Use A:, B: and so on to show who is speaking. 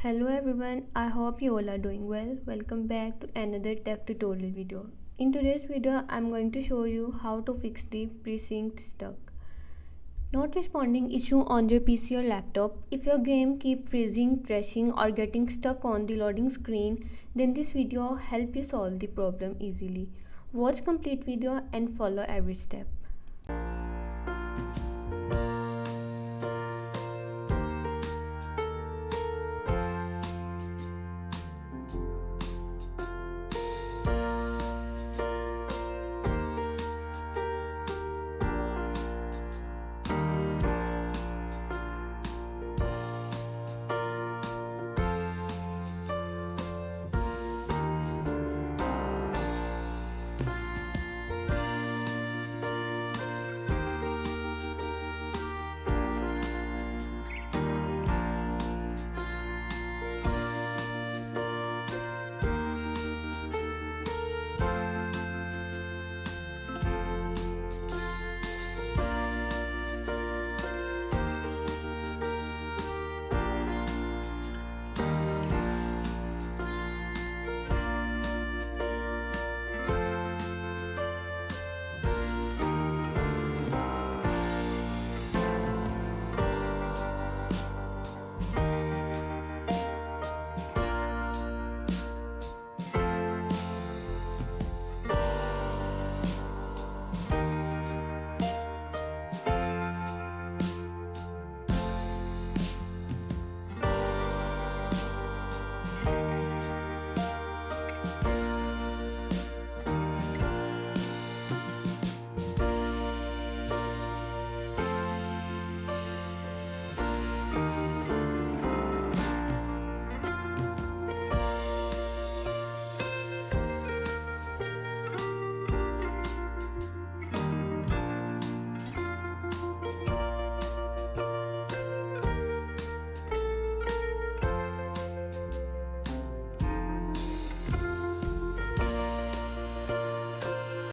A: Hello everyone, I hope you all are doing well. Welcome back to another tech tutorial video. In today's video, I'm going to show you how to fix the Precinct stuck. Not responding issue on your PC or laptop. If your game keep freezing, crashing or getting stuck on the loading screen, then this video help you solve the problem easily. Watch complete video and follow every step.